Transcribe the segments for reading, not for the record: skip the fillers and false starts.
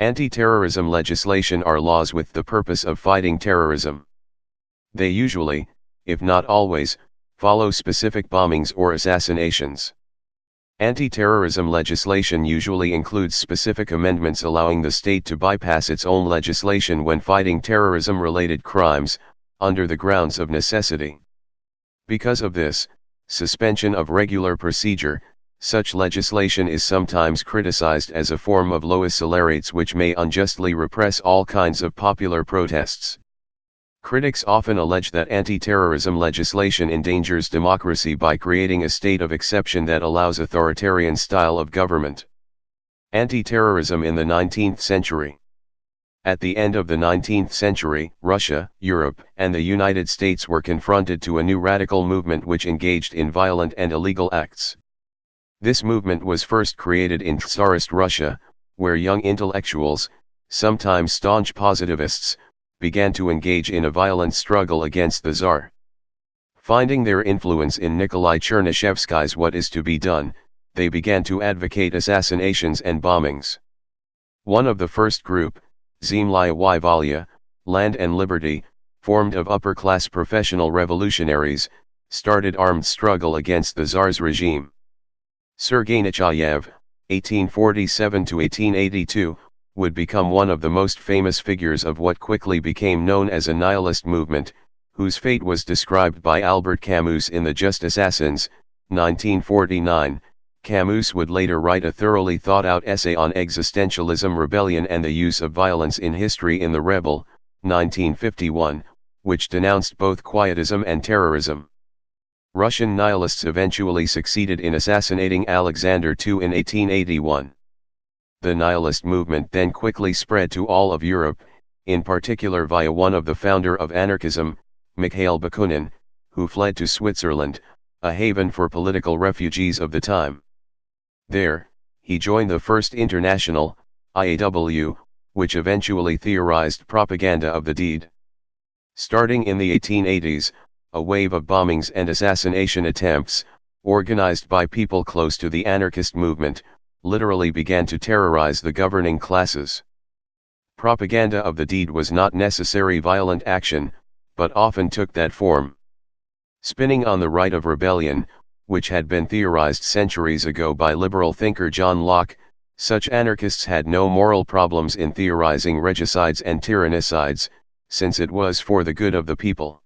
Anti-terrorism legislation are laws with the purpose of fighting terrorism. They usually, if not always, follow specific bombings or assassinations. Anti-terrorism legislation usually includes specific amendments allowing the state to bypass its own legislation when fighting terrorism-related crimes, under the grounds of necessity. Because of this, suspension of regular procedure, such legislation is sometimes criticized as a form of lois celerates which may unjustly repress all kinds of popular protests. Critics often allege that anti-terrorism legislation endangers democracy by creating a state of exception that allows authoritarian style of government. Anti-terrorism in the 19th century. At the end of the 19th century, Russia, Europe, and the United States were confronted to a new radical movement which engaged in violent and illegal acts. This movement was first created in Tsarist Russia, where young intellectuals, sometimes staunch positivists, began to engage in a violent struggle against the Tsar. Finding their influence in Nikolai Chernyshevsky's What is to be Done, they began to advocate assassinations and bombings. One of the first group, Zemlya y Volya, Land and Liberty, formed of upper-class professional revolutionaries, started armed struggle against the Tsar's regime. Sergei Nechayev, 1847–1882, would become one of the most famous figures of what quickly became known as a nihilist movement, whose fate was described by Albert Camus in The Just Assassins, 1949. Camus would later write a thoroughly thought-out essay on existentialism, rebellion and the use of violence in history in The Rebel, 1951, which denounced both quietism and terrorism. Russian nihilists eventually succeeded in assassinating Alexander II in 1881. The nihilist movement then quickly spread to all of Europe, in particular via one of the founder of anarchism, Mikhail Bakunin, who fled to Switzerland, a haven for political refugees of the time. There, he joined the First International, IAW, which eventually theorized propaganda of the deed. Starting in the 1880s, a wave of bombings and assassination attempts, organized by people close to the anarchist movement, literally began to terrorize the governing classes. Propaganda of the deed was not necessary violent action, but often took that form. Spinning on the right of rebellion, which had been theorized centuries ago by liberal thinker John Locke, such anarchists had no moral problems in theorizing regicides and tyrannicides, since it was for the good of the people.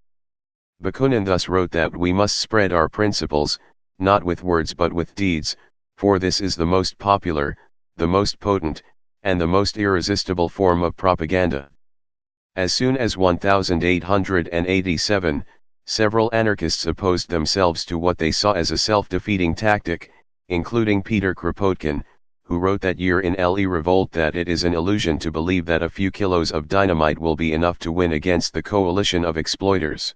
Bakunin thus wrote that we must spread our principles, not with words but with deeds, for this is the most popular, the most potent, and the most irresistible form of propaganda. As soon as 1887, several anarchists opposed themselves to what they saw as a self-defeating tactic, including Peter Kropotkin, who wrote that year in Le Revolt that it is an illusion to believe that a few kilos of dynamite will be enough to win against the coalition of exploiters.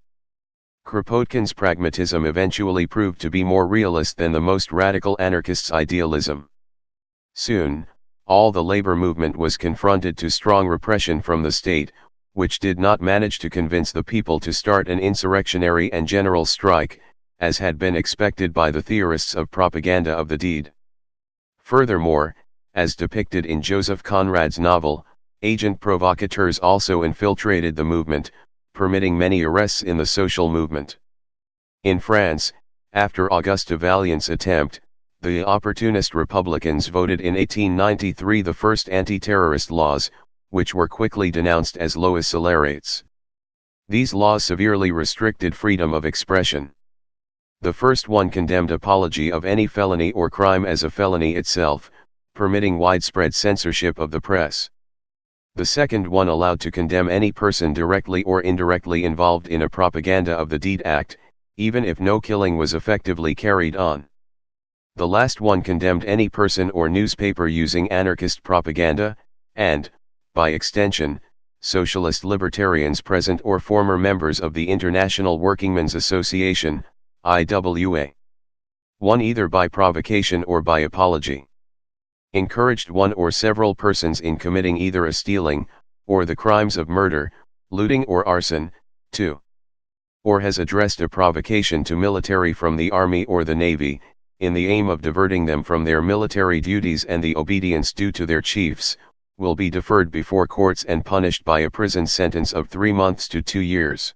Kropotkin's pragmatism eventually proved to be more realist than the most radical anarchists' idealism. Soon, all the labor movement was confronted to strong repression from the state, which did not manage to convince the people to start an insurrectionary and general strike, as had been expected by the theorists of propaganda of the deed. Furthermore, as depicted in Joseph Conrad's novel, agent provocateurs also infiltrated the movement, permitting many arrests in the social movement. In France, after Auguste Vaillant's attempt, the opportunist Republicans voted in 1893 the first anti-terrorist laws, which were quickly denounced as lois celerates. These laws severely restricted freedom of expression. The first one condemned apology of any felony or crime as a felony itself, permitting widespread censorship of the press. The second one allowed to condemn any person directly or indirectly involved in a propaganda of the deed act, even if no killing was effectively carried on. The last one condemned any person or newspaper using anarchist propaganda, and, by extension, socialist libertarians present or former members of the International Workingmen's Association, IWA. One either by provocation or by apology. Encouraged one or several persons in committing either a stealing, or the crimes of murder, looting or arson, 2. Or has addressed a provocation to military from the army or the navy, in the aim of diverting them from their military duties and the obedience due to their chiefs, will be deferred before courts and punished by a prison sentence of 3 months to 2 years.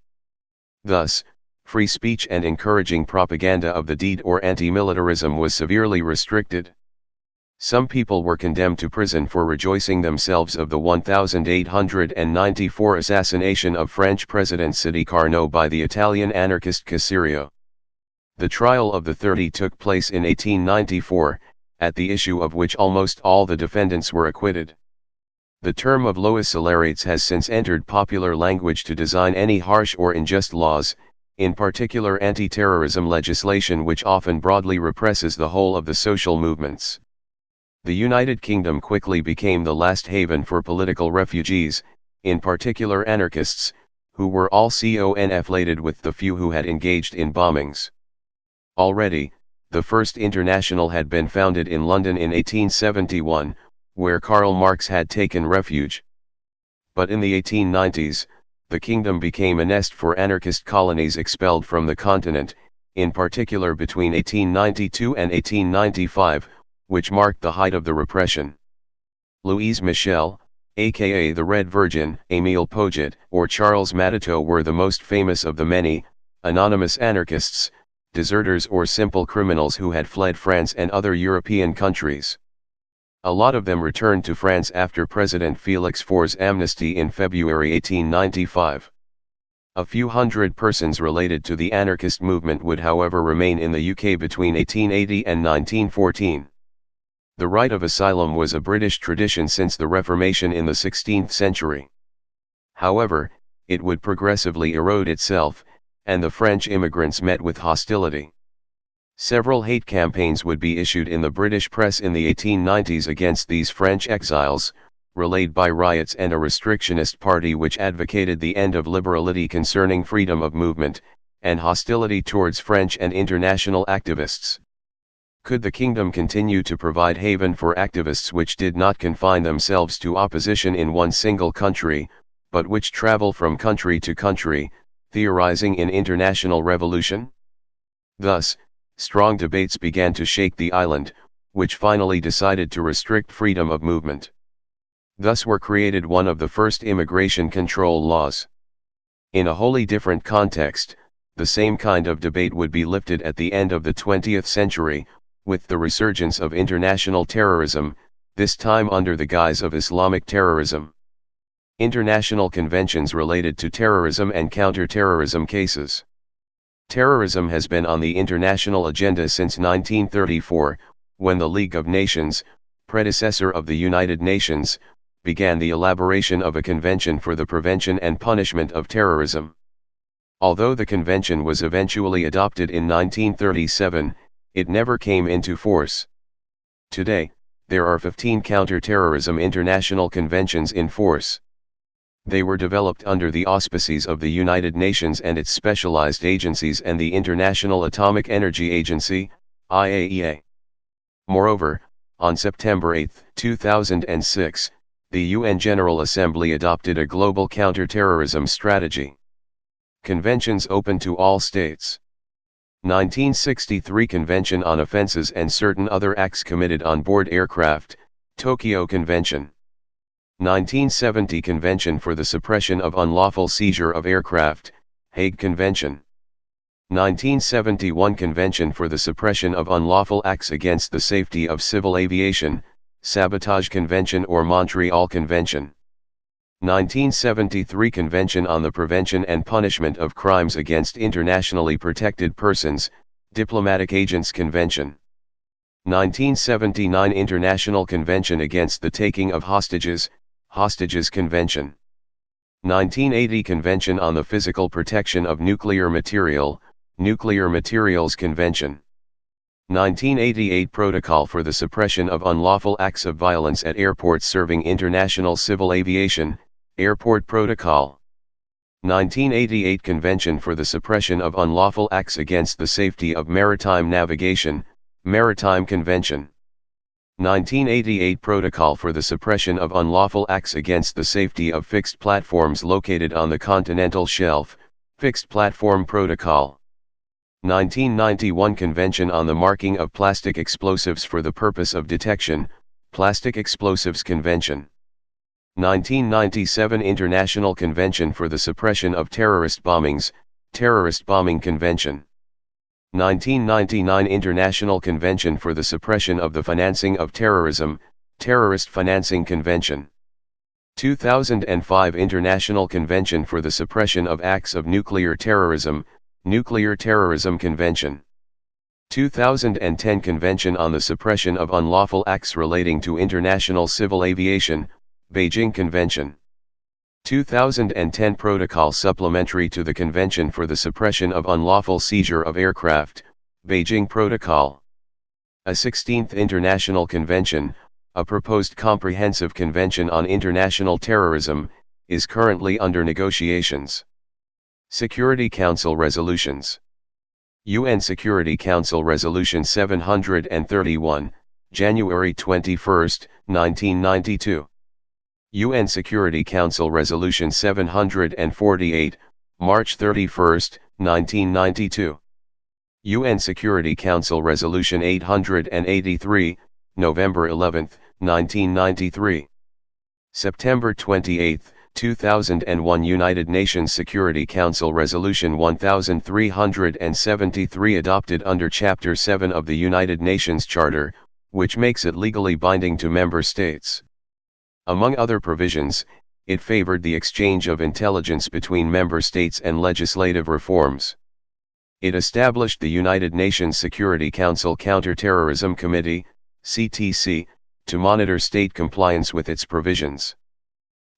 Thus, free speech and encouraging propaganda of the deed or anti-militarism was severely restricted. Some people were condemned to prison for rejoicing themselves of the 1894 assassination of French President Sidi Carnot by the Italian anarchist Caserio. The trial of the 30 took place in 1894, at the issue of which almost all the defendants were acquitted. The term of lois celerates has since entered popular language to design any harsh or unjust laws, in particular anti-terrorism legislation which often broadly represses the whole of the social movements. The United Kingdom quickly became the last haven for political refugees, in particular anarchists, who were all conflated with the few who had engaged in bombings. Already, the First International had been founded in London in 1871, where Karl Marx had taken refuge. But in the 1890s, the kingdom became a nest for anarchist colonies expelled from the continent, in particular between 1892 and 1895, which marked the height of the repression. Louise Michel, aka the Red Virgin, Émile Pouget, or Charles Matuteau were the most famous of the many, anonymous anarchists, deserters or simple criminals who had fled France and other European countries. A lot of them returned to France after President Félix Faure's amnesty in February 1895. A few hundred persons related to the anarchist movement would however remain in the UK between 1880 and 1914. The right of asylum was a British tradition since the Reformation in the 16th century. However, it would progressively erode itself, and the French immigrants met with hostility. Several hate campaigns would be issued in the British press in the 1890s against these French exiles, relayed by riots and a restrictionist party which advocated the end of liberality concerning freedom of movement, and hostility towards French and international activists. Could the kingdom continue to provide haven for activists which did not confine themselves to opposition in one single country, but which travel from country to country, theorizing in international revolution? Thus, strong debates began to shake the island, which finally decided to restrict freedom of movement. Thus were created one of the first immigration control laws. In a wholly different context, the same kind of debate would be lifted at the end of the 20th century, with the resurgence of international terrorism, this time under the guise of Islamic terrorism. International conventions related to terrorism and counter-terrorism cases. Terrorism has been on the international agenda since 1934, when the League of Nations, predecessor of the United Nations, began the elaboration of a convention for the prevention and punishment of terrorism. Although the convention was eventually adopted in 1937, it never came into force. Today, there are 15 counter-terrorism international conventions in force. They were developed under the auspices of the United Nations and its specialized agencies and the International Atomic Energy Agency, IAEA. Moreover, on September 8, 2006, the UN General Assembly adopted a global counter-terrorism strategy. Conventions open to all states. 1963 Convention on Offenses and Certain Other Acts Committed on Board Aircraft, Tokyo Convention. 1970 Convention for the Suppression of Unlawful Seizure of Aircraft, Hague Convention. 1971 Convention for the Suppression of Unlawful Acts Against the Safety of Civil Aviation, Sabotage Convention or Montreal Convention. 1973 Convention on the Prevention and Punishment of Crimes Against Internationally Protected Persons, Diplomatic Agents Convention. 1979 International Convention Against the Taking of Hostages, Hostages Convention. 1980 Convention on the Physical Protection of Nuclear Material, Nuclear Materials Convention. 1988 Protocol for the Suppression of Unlawful Acts of Violence at Airports Serving International Civil Aviation, Airport Protocol. 1988 Convention for the Suppression of Unlawful Acts Against the Safety of Maritime Navigation, Maritime Convention. 1988 Protocol for the Suppression of Unlawful Acts Against the Safety of Fixed Platforms Located on the Continental Shelf, Fixed Platform Protocol. 1991 Convention on the Marking of Plastic Explosives for the Purpose of Detection, Plastic Explosives Convention. 1997 International Convention for the Suppression of Terrorist Bombings, Terrorist Bombing Convention. 1999 International Convention for the Suppression of the Financing of Terrorism, Terrorist Financing Convention. 2005 International Convention for the Suppression of Acts of Nuclear Terrorism, Nuclear Terrorism Convention. 2010 Convention on the Suppression of Unlawful Acts Relating to International Civil Aviation, Beijing Convention. 2010 Protocol Supplementary to the Convention for the Suppression of Unlawful Seizure of Aircraft, Beijing Protocol. A 16th International Convention, a proposed comprehensive convention on international terrorism, is currently under negotiations. Security Council Resolutions. UN Security Council Resolution 731, January 21, 1992. UN Security Council Resolution 748, March 31, 1992. UN Security Council Resolution 883, November 11, 1993. September 28, 2001 United Nations Security Council Resolution 1373 adopted under Chapter 7 of the United Nations Charter, which makes it legally binding to member states. Among other provisions, it favored the exchange of intelligence between member states and legislative reforms. It established the United Nations Security Council Counterterrorism Committee, CTC, to monitor state compliance with its provisions.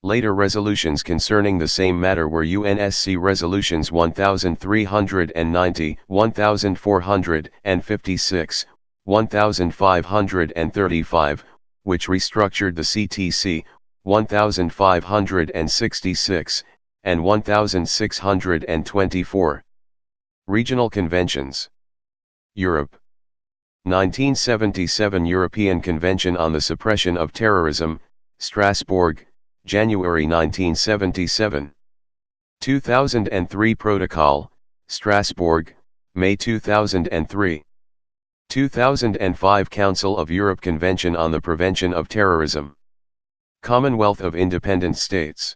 Later resolutions concerning the same matter were UNSC Resolutions 1390, 1456, 1535, which restructured the CTC, 1566, and 1624. Regional Conventions. Europe. 1977 European Convention on the Suppression of Terrorism, Strasbourg, January 1977. 2003 Protocol, Strasbourg, May 2003. 2005 Council of Europe Convention on the Prevention of Terrorism. Commonwealth of Independent States.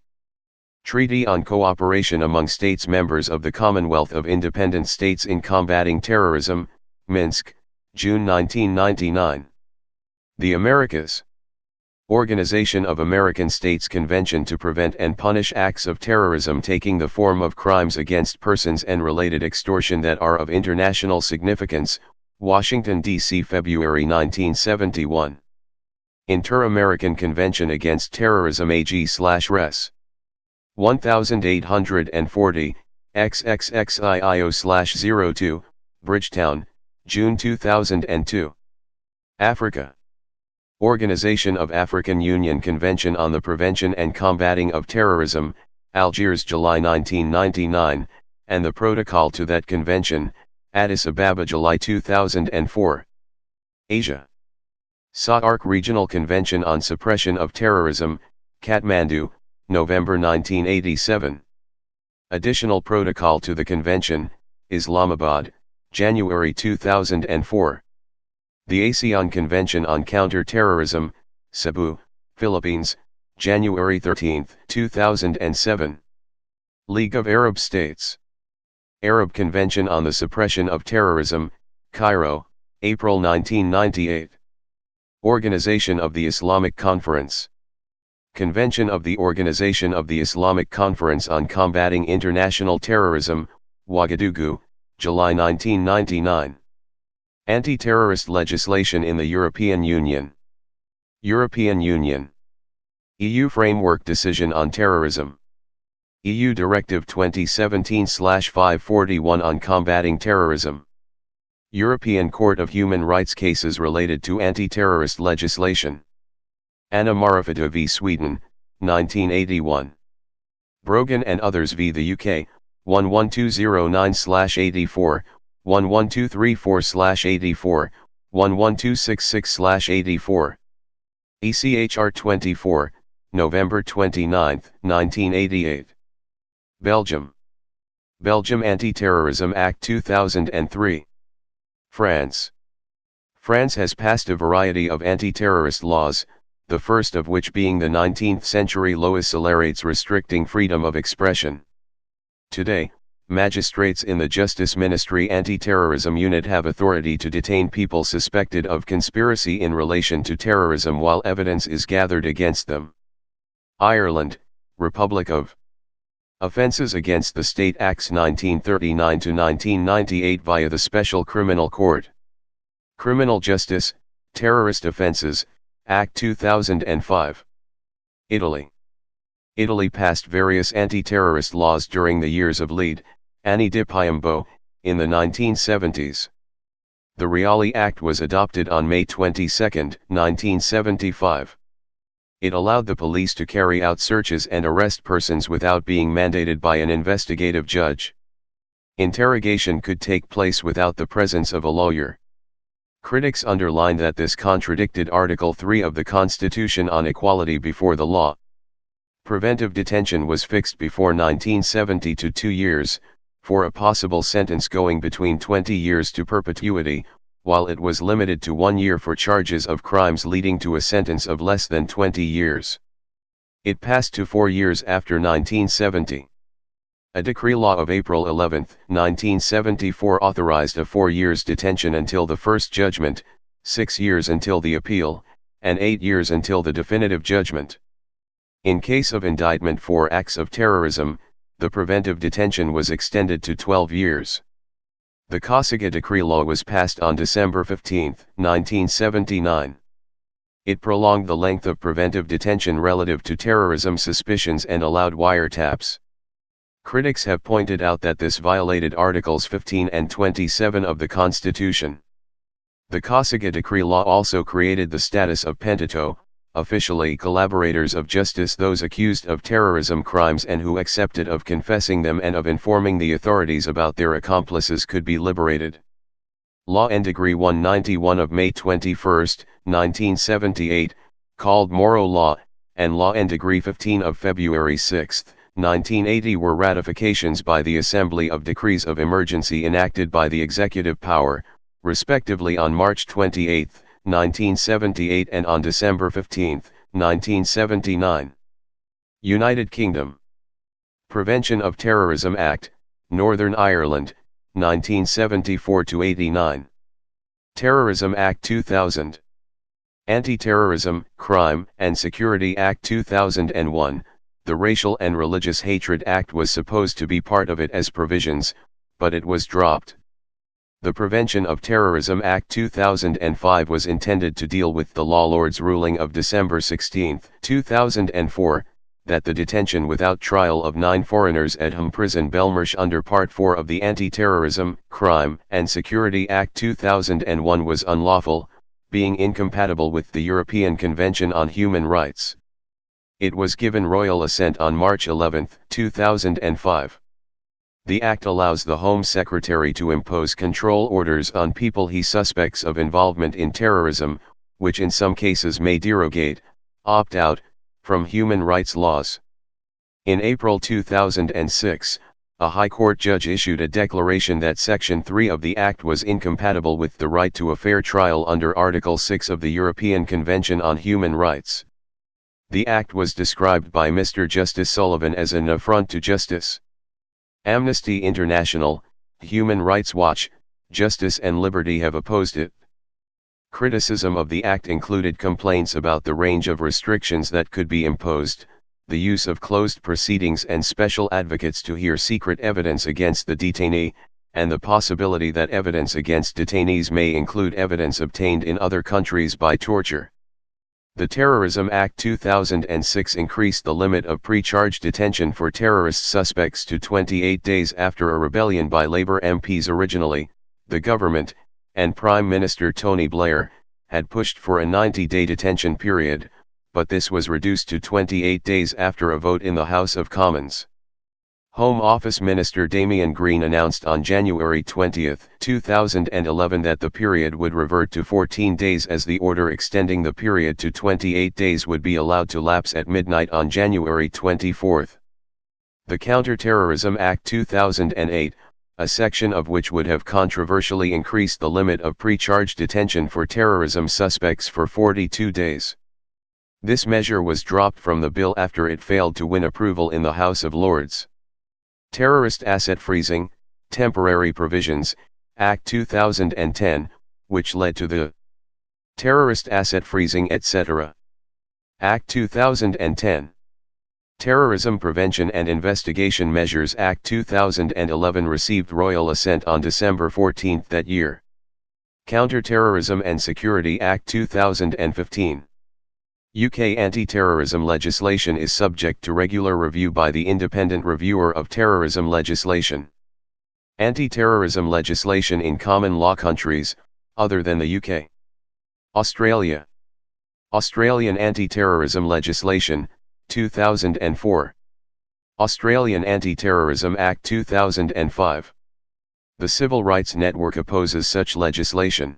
Treaty on Cooperation among States members of the Commonwealth of Independent States in Combating Terrorism, Minsk, June 1999. The Americas. Organization of American States Convention to Prevent and Punish Acts of Terrorism taking the form of crimes against persons and related extortion that are of international significance, Washington, D.C. February 1971. Inter-American Convention Against Terrorism AG/Res. 1840, XXXIIO/02, Bridgetown, June 2002. Africa. Organization of African Union Convention on the Prevention and Combating of Terrorism, Algiers, July 1999, and the Protocol to that convention, Addis Ababa, July 2004. Asia. SAARC Regional Convention on Suppression of Terrorism, Kathmandu, November 1987. Additional Protocol to the Convention, Islamabad, January 2004. The ASEAN Convention on Counter-Terrorism, Cebu, Philippines, January 13, 2007. League of Arab States. Arab Convention on the Suppression of Terrorism, Cairo, April 1998. Organization of the Islamic Conference. Convention of the Organization of the Islamic Conference on Combating International Terrorism, Ouagadougou, July 1999. Anti-terrorist legislation in the European Union. European Union. EU Framework Decision on Terrorism. EU Directive 2017/541 on combating terrorism. European Court of Human Rights cases related to anti-terrorist legislation. Anna Marifada v Sweden, 1981. Brogan and others v the UK, 11209/84, 11234/84, 11266/84. ECHR 24, November 29, 1988. Belgium. Belgium Anti-Terrorism Act 2003. France. France has passed a variety of anti-terrorist laws, the first of which being the 19th-century law accelerates restricting freedom of expression. Today, magistrates in the Justice Ministry Anti-Terrorism Unit have authority to detain people suspected of conspiracy in relation to terrorism while evidence is gathered against them. Ireland, Republic of Offences against the State Acts 1939 to 1998 via the Special Criminal Court. Criminal Justice, Terrorist Offences, Act 2005. Italy. Italy passed various anti-terrorist laws during the years of lead, Anni di Piombo, in the 1970s. The Reali Act was adopted on May 22, 1975. It allowed the police to carry out searches and arrest persons without being mandated by an investigative judge. Interrogation could take place without the presence of a lawyer. Critics underlined that this contradicted Article 3 of the Constitution on equality before the law. Preventive detention was fixed before 1970 to 2 years, for a possible sentence going between 20 years to perpetuity, while it was limited to 1 year for charges of crimes leading to a sentence of less than 20 years. It passed to 4 years after 1970. A decree law of April 11, 1974 authorized a 4 years detention until the first judgment, 6 years until the appeal, and 8 years until the definitive judgment. In case of indictment for acts of terrorism, the preventive detention was extended to 12 years. The Kosygin decree law was passed on December 15, 1979. It prolonged the length of preventive detention relative to terrorism suspicions and allowed wiretaps. Critics have pointed out that this violated Articles 15 and 27 of the Constitution. The Kosygin decree law also created the status of pentito, officially collaborators of justice, those accused of terrorism crimes and who accepted of confessing them and of informing the authorities about their accomplices could be liberated. Law and Decree 191 of May 21, 1978, called Moro Law, and Law and Decree 15 of February 6, 1980 were ratifications by the Assembly of decrees of emergency enacted by the executive power, respectively on March 28, 1978 and on December 15, 1979. United Kingdom. Prevention of Terrorism Act, Northern Ireland, 1974-89. Terrorism Act 2000. Anti-Terrorism, Crime and Security Act 2001. The Racial and Religious Hatred Act was supposed to be part of it as provisions, but it was dropped. The Prevention of Terrorism Act 2005 was intended to deal with the Law Lords' ruling of December 16, 2004, that the detention without trial of 9 foreigners at Home Prison Belmarsh under Part 4 of the Anti-Terrorism, Crime and Security Act 2001 was unlawful, being incompatible with the European Convention on Human Rights. It was given royal assent on March 11, 2005. The Act allows the Home Secretary to impose control orders on people he suspects of involvement in terrorism, which in some cases may derogate, opt out, from human rights laws. In April 2006, a High Court judge issued a declaration that Section 3 of the Act was incompatible with the right to a fair trial under Article 6 of the European Convention on Human Rights. The Act was described by Mr. Justice Sullivan as an affront to justice. Amnesty International, Human Rights Watch, Justice and Liberty have opposed it. Criticism of the Act included complaints about the range of restrictions that could be imposed, the use of closed proceedings and special advocates to hear secret evidence against the detainee, and the possibility that evidence against detainees may include evidence obtained in other countries by torture. The Terrorism Act 2006 increased the limit of pre-charge detention for terrorist suspects to 28 days after a rebellion by Labour MPs. Originally, the government, and Prime Minister Tony Blair, had pushed for a 90-day detention period, but this was reduced to 28 days after a vote in the House of Commons. Home Office Minister Damian Green announced on January 20, 2011 that the period would revert to 14 days as the order extending the period to 28 days would be allowed to lapse at midnight on January 24. The Counter-Terrorism Act 2008, a section of which would have controversially increased the limit of pre-charge detention for terrorism suspects for 42 days. This measure was dropped from the bill after it failed to win approval in the House of Lords. Terrorist Asset Freezing, Temporary Provisions, Act 2010, which led to the Terrorist Asset Freezing etc. Act 2010. Terrorism Prevention and Investigation Measures Act 2011 received royal assent on December 14 that year. Counter-Terrorism and Security Act 2015. UK anti-terrorism legislation is subject to regular review by the Independent Reviewer of Terrorism Legislation. Anti-terrorism legislation in common law countries, other than the UK. Australia. Australian anti-terrorism legislation, 2004. Australian Anti-Terrorism Act 2005. The Civil Rights Network opposes such legislation.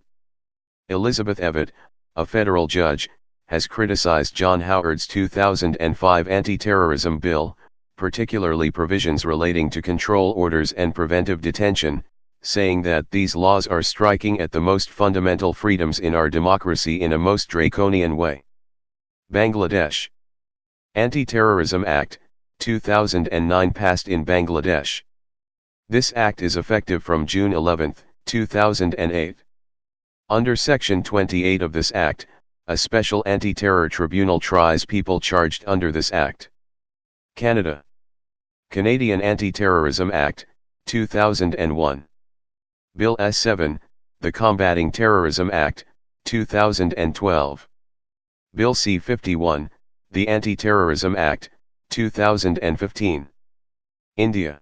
Elizabeth Evatt, a federal judge, has criticized John Howard's 2005 anti-terrorism bill, particularly provisions relating to control orders and preventive detention, saying that these laws are striking at the most fundamental freedoms in our democracy in a most draconian way. Bangladesh. Anti-Terrorism Act, 2009 passed in Bangladesh. This act is effective from June 11, 2008. Under Section 28 of this act, a special anti-terror tribunal tries people charged under this act. Canada. Canadian Anti-Terrorism Act, 2001. Bill S-7, the Combating Terrorism Act, 2012. Bill C-51, the Anti-Terrorism Act, 2015. India.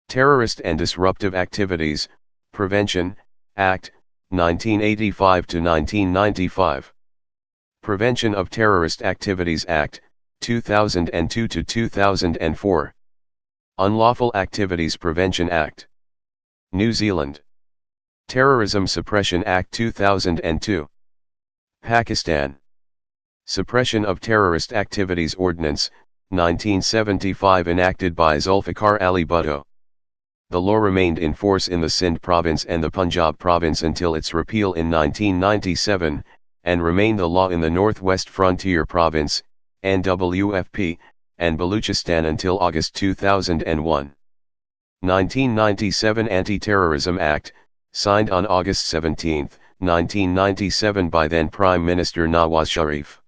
Terrorist and Disruptive Activities, Prevention, Act, 1985 to 1995. Prevention of Terrorist Activities Act, 2002 to 2004. Unlawful Activities Prevention Act. New Zealand. Terrorism Suppression Act 2002. Pakistan. Suppression of Terrorist Activities Ordinance, 1975 enacted by Zulfikar Ali Bhutto. The law remained in force in the Sindh province and the Punjab province until its repeal in 1997, and remained the law in the Northwest Frontier Province, NWFP, and Baluchistan until August 2001. 1997 Anti-Terrorism Act, signed on August 17, 1997 by then Prime Minister Nawaz Sharif.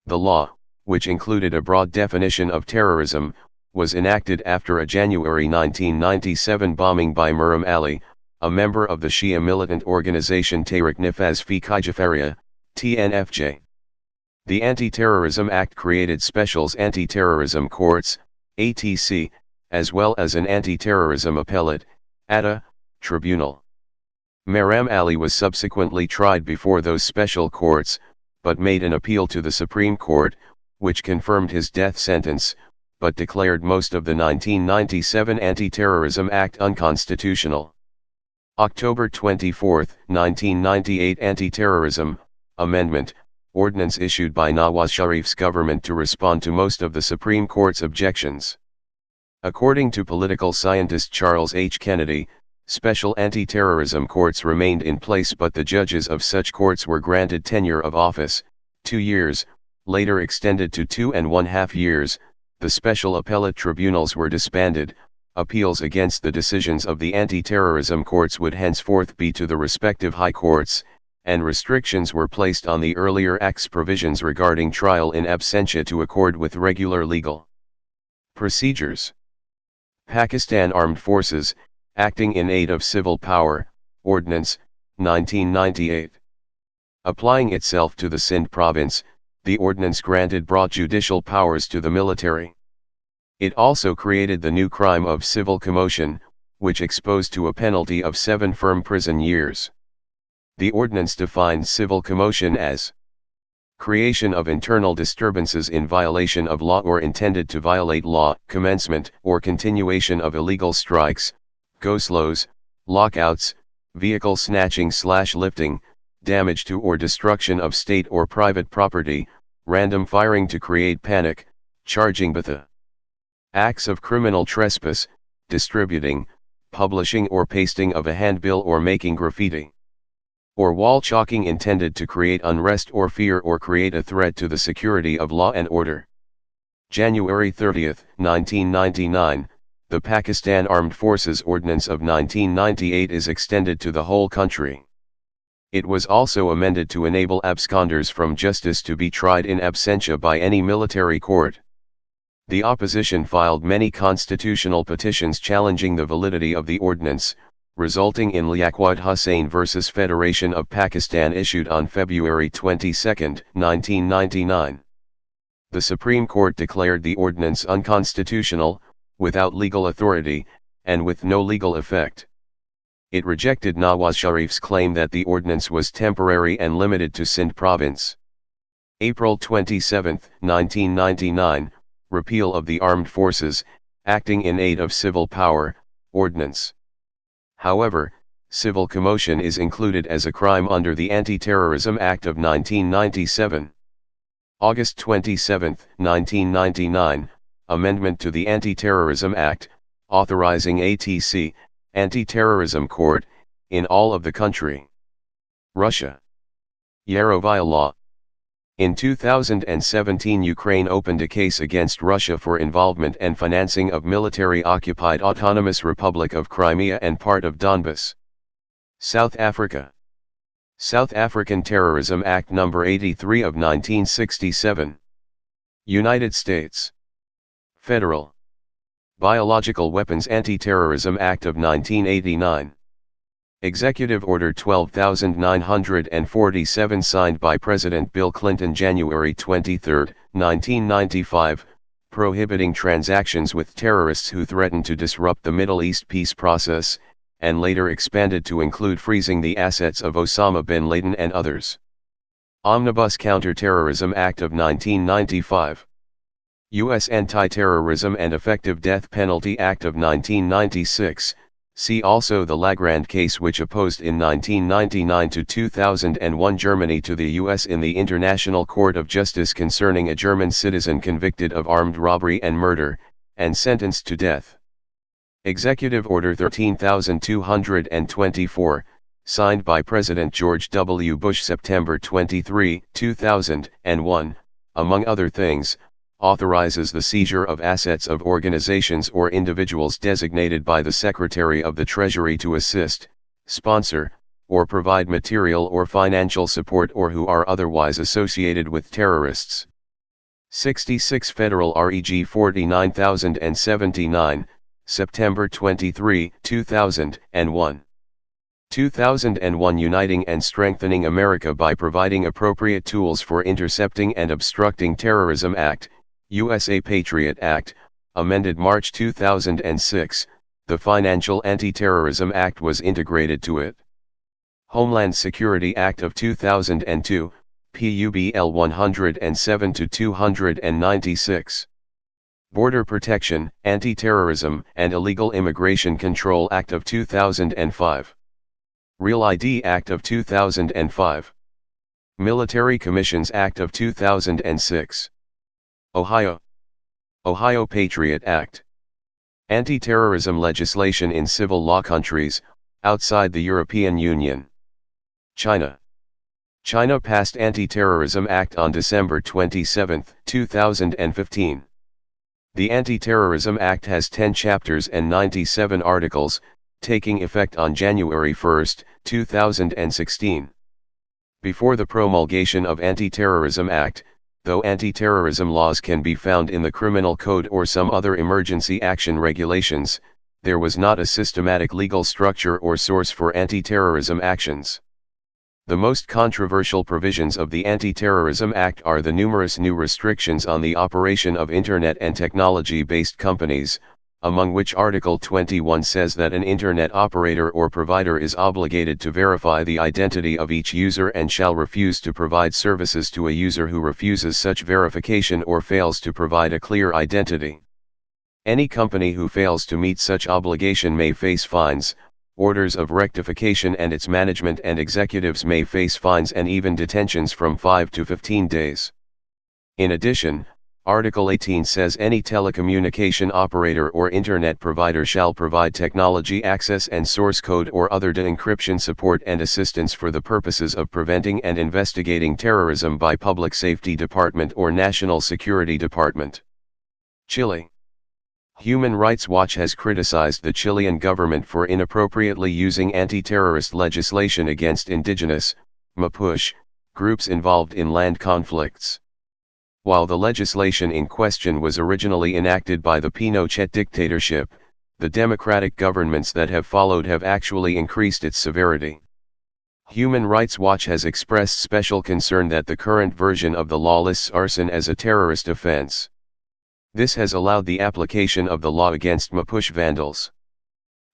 The law, which included a broad definition of terrorism, was enacted after a January 1997 bombing by Muram Ali, a member of the Shia militant organization Tehrik Nafaz fi Jafaria, TNFJ. The Anti-Terrorism Act created specials anti-terrorism courts, ATC, as well as an anti-terrorism appellate, ATA, tribunal. Muram Ali was subsequently tried before those special courts, but made an appeal to the Supreme Court, which confirmed his death sentence, but declared most of the 1997 Anti-Terrorism Act unconstitutional. October 24, 1998 Anti-Terrorism Amendment, ordinance issued by Nawaz Sharif's government to respond to most of the Supreme Court's objections. According to political scientist Charles H. Kennedy, special anti-terrorism courts remained in place, but the judges of such courts were granted tenure of office, 2 years, later extended to 2.5 years. The special appellate tribunals were disbanded. Appeals against the decisions of the anti-terrorism courts would henceforth be to the respective high courts, and restrictions were placed on the earlier Act's provisions regarding trial in absentia to accord with regular legal procedures. Pakistan Armed Forces, acting in aid of civil power, Ordinance, 1998. Applying itself to the Sindh province, the ordinance granted broad judicial powers to the military. It also created the new crime of civil commotion, which exposed to a penalty of 7 firm prison years. The ordinance defined civil commotion as creation of internal disturbances in violation of law or intended to violate law, commencement or continuation of illegal strikes, go-slows, lockouts, vehicle snatching/lifting, damage to or destruction of state or private property, random firing to create panic, charging with the acts of criminal trespass, distributing, publishing or pasting of a handbill or making graffiti. or wall chalking intended to create unrest or fear or create a threat to the security of law and order. January 30, 1999, the Pakistan Armed Forces Ordinance of 1998 is extended to the whole country. It was also amended to enable absconders from justice to be tried in absentia by any military court. The opposition filed many constitutional petitions challenging the validity of the ordinance, resulting in Liaquat Hussain v. Federation of Pakistan issued on February 22, 1999. The Supreme Court declared the ordinance unconstitutional, without legal authority, and with no legal effect. It rejected Nawaz Sharif's claim that the ordinance was temporary and limited to Sindh province. April 27, 1999, repeal of the Armed Forces, Acting in Aid of Civil Power, Ordinance. However, civil commotion is included as a crime under the Anti-Terrorism Act of 1997. August 27, 1999, Amendment to the Anti-Terrorism Act, authorizing ATC, Anti-Terrorism Court, in all of the country. Russia. Yarovaya Law. In 2017, Ukraine opened a case against Russia for involvement and financing of military-occupied Autonomous Republic of Crimea and part of Donbas. South Africa. South African Terrorism Act No. 83 of 1967. United States. Federal. Biological Weapons Anti-Terrorism Act of 1989. Executive Order 12947 signed by President Bill Clinton January 23, 1995, prohibiting transactions with terrorists who threaten to disrupt the Middle East peace process, and later expanded to include freezing the assets of Osama bin Laden and others. Omnibus Counter-Terrorism Act of 1995. U.S. Anti-Terrorism and Effective Death Penalty Act of 1996, see also the Lagrand case which opposed in 1999 to 2001 Germany to the U.S. in the International Court of Justice concerning a German citizen convicted of armed robbery and murder, and sentenced to death. Executive Order 13224, signed by President George W. Bush September 23, 2001, among other things, authorizes the seizure of assets of organizations or individuals designated by the Secretary of the Treasury to assist, sponsor, or provide material or financial support or who are otherwise associated with terrorists. 66 Federal Reg 49079, September 23, 2001. 2001 Uniting and Strengthening America by Providing Appropriate Tools for Intercepting and Obstructing Terrorism Act, USA Patriot Act, amended March 2006, the Financial Anti-Terrorism Act was integrated to it. Homeland Security Act of 2002, PUBL 107-296. Border Protection, Anti-Terrorism and Illegal Immigration Control Act of 2005. Real ID Act of 2005. Military Commissions Act of 2006. Ohio Patriot Act. Anti-terrorism legislation in civil law countries, outside the European Union. China passed Anti-Terrorism Act on December 27, 2015. The Anti-Terrorism Act has 10 chapters and 97 articles, taking effect on January 1, 2016. Before the promulgation of Anti-Terrorism Act, though anti-terrorism laws can be found in the Criminal Code or some other emergency action regulations, there was not a systematic legal structure or source for anti-terrorism actions. The most controversial provisions of the Anti-Terrorism Act are the numerous new restrictions on the operation of Internet and technology-based companies, among which Article 21 says that an Internet operator or provider is obligated to verify the identity of each user and shall refuse to provide services to a user who refuses such verification or fails to provide a clear identity. Any company who fails to meet such obligation may face fines, orders of rectification, and its management and executives may face fines and even detentions from 5 to 15 days. In addition, Article 18 says any telecommunication operator or internet provider shall provide technology access and source code or other de-encryption support and assistance for the purposes of preventing and investigating terrorism by Public Safety Department or National Security Department. Chile. Human Rights Watch has criticized the Chilean government for inappropriately using anti-terrorist legislation against indigenous, Mapuche, groups involved in land conflicts. While the legislation in question was originally enacted by the Pinochet dictatorship, the democratic governments that have followed have actually increased its severity. Human Rights Watch has expressed special concern that the current version of the law lists arson as a terrorist offense. This has allowed the application of the law against Mapuche vandals.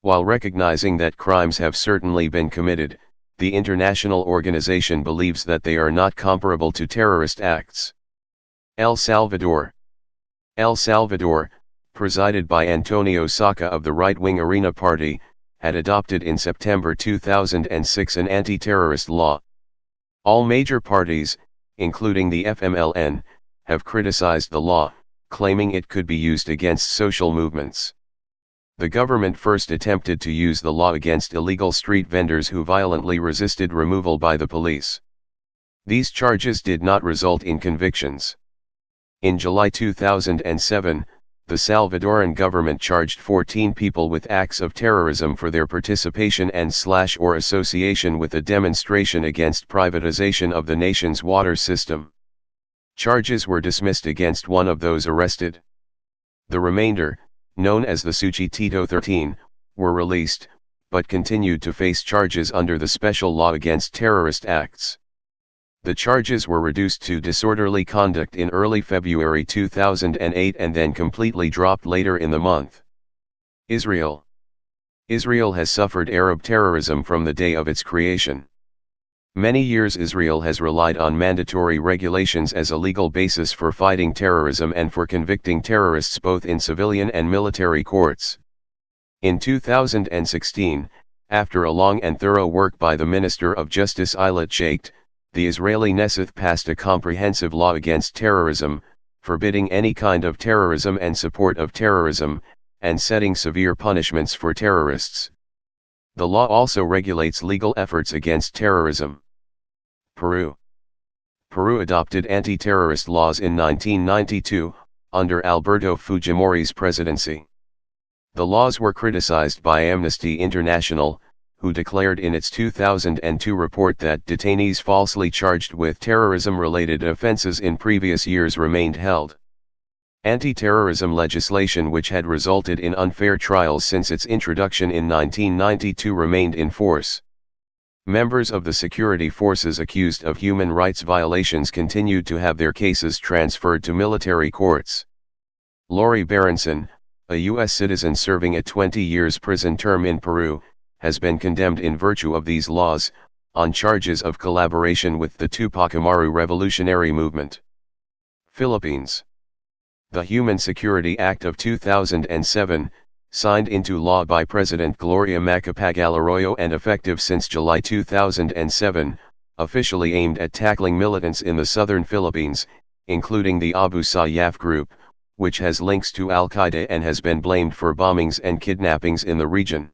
While recognizing that crimes have certainly been committed, the international organization believes that they are not comparable to terrorist acts. El Salvador. El Salvador, presided by Antonio Saca of the right-wing Arena Party, had adopted in September 2006 an anti-terrorist law. All major parties, including the FMLN, have criticized the law, claiming it could be used against social movements. The government first attempted to use the law against illegal street vendors who violently resisted removal by the police. These charges did not result in convictions. In July 2007, the Salvadoran government charged 14 people with acts of terrorism for their participation and/or association with a demonstration against privatization of the nation's water system. Charges were dismissed against one of those arrested. The remainder, known as the Succinct 13, were released, but continued to face charges under the special law against terrorist acts. The charges were reduced to disorderly conduct in early February 2008 and then completely dropped later in the month. Israel. Israel has suffered Arab terrorism from the day of its creation. Many years Israel has relied on mandatory regulations as a legal basis for fighting terrorism and for convicting terrorists both in civilian and military courts. In 2016, after a long and thorough work by the Minister of Justice Eilat Shaked, the Israeli Knesset passed a comprehensive law against terrorism, forbidding any kind of terrorism and support of terrorism, and setting severe punishments for terrorists. The law also regulates legal efforts against terrorism. Peru. Peru adopted anti-terrorist laws in 1992, under Alberto Fujimori's presidency. The laws were criticized by Amnesty International, who declared in its 2002 report that detainees falsely charged with terrorism-related offenses in previous years remained held. Anti-terrorism legislation which had resulted in unfair trials since its introduction in 1992 remained in force. Members of the security forces accused of human rights violations continued to have their cases transferred to military courts. Lori Berenson, a U.S. citizen serving a 20 years prison term in Peru, has been condemned in virtue of these laws, on charges of collaboration with the Tupac Amaru revolutionary movement. Philippines. The Human Security Act of 2007, signed into law by President Gloria Macapagal-Arroyo and effective since July 2007, officially aimed at tackling militants in the southern Philippines, including the Abu Sayyaf group, which has links to Al-Qaeda and has been blamed for bombings and kidnappings in the region.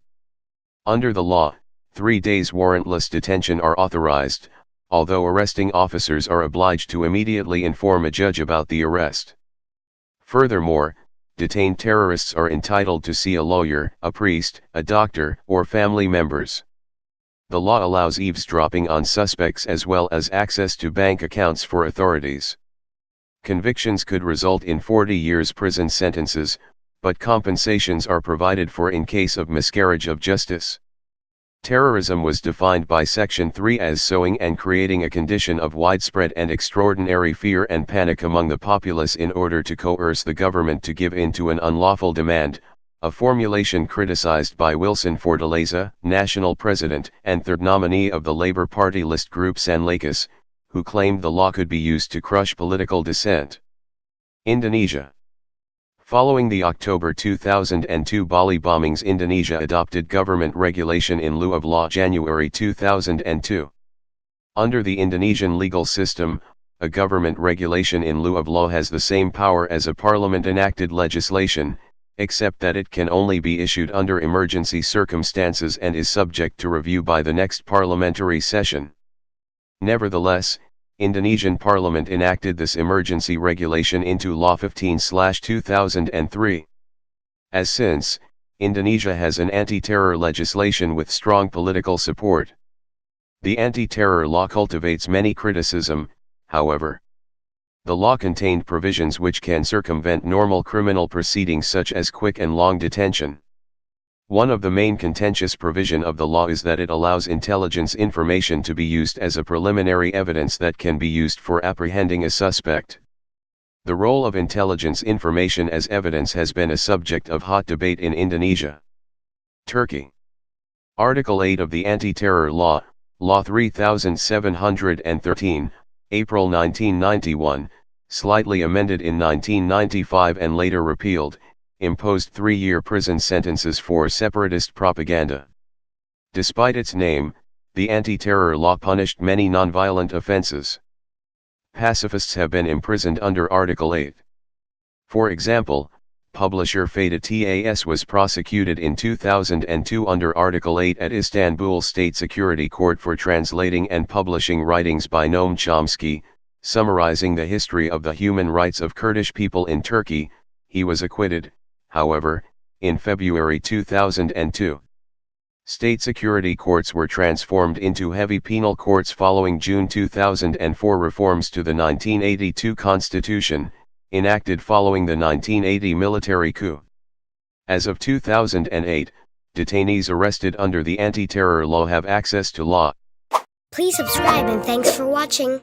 Under the law, 3 days warrantless detention are authorized, although arresting officers are obliged to immediately inform a judge about the arrest. Furthermore, detained terrorists are entitled to see a lawyer, a priest, a doctor, or family members. The law allows eavesdropping on suspects as well as access to bank accounts for authorities. Convictions could result in 40 years prison sentences, but compensations are provided for in case of miscarriage of justice. Terrorism was defined by Section 3 as sowing and creating a condition of widespread and extraordinary fear and panic among the populace in order to coerce the government to give in to an unlawful demand, a formulation criticized by Wilson Fortaleza, national president and third nominee of the Labour Party list group Sanlakas, who claimed the law could be used to crush political dissent. Indonesia. Following the October 2002 Bali bombings, Indonesia adopted government regulation in lieu of law January 2002. Under the Indonesian legal system, a government regulation in lieu of law has the same power as a parliament-enacted legislation, except that it can only be issued under emergency circumstances and is subject to review by the next parliamentary session. Nevertheless, Indonesian parliament enacted this emergency regulation into Law 15/2003. As since, Indonesia has an anti-terror legislation with strong political support. The anti-terror law cultivates many criticism, however. The law contained provisions which can circumvent normal criminal proceedings such as quick and long detention. One of the main contentious provision of the law is that it allows intelligence information to be used as a preliminary evidence that can be used for apprehending a suspect. The role of intelligence information as evidence has been a subject of hot debate in Indonesia. Turkey. Article 8 of the Anti-Terror Law, Law 3713, April 1991, slightly amended in 1995 and later repealed, imposed 3-year prison sentences for separatist propaganda. Despite its name, the anti-terror law punished many nonviolent offenses. Pacifists have been imprisoned under Article 8. For example, publisher Feda Tas was prosecuted in 2002 under Article 8 at Istanbul State Security Court for translating and publishing writings by Noam Chomsky, summarizing the history of the human rights of Kurdish people in Turkey. He was acquitted, however, in February 2002. State security courts were transformed into heavy penal courts following June 2004 reforms to the 1982 Constitution, enacted following the 1980 military coup. As of 2008, detainees arrested under the anti-terror law have access to law. Please subscribe and thanks for watching.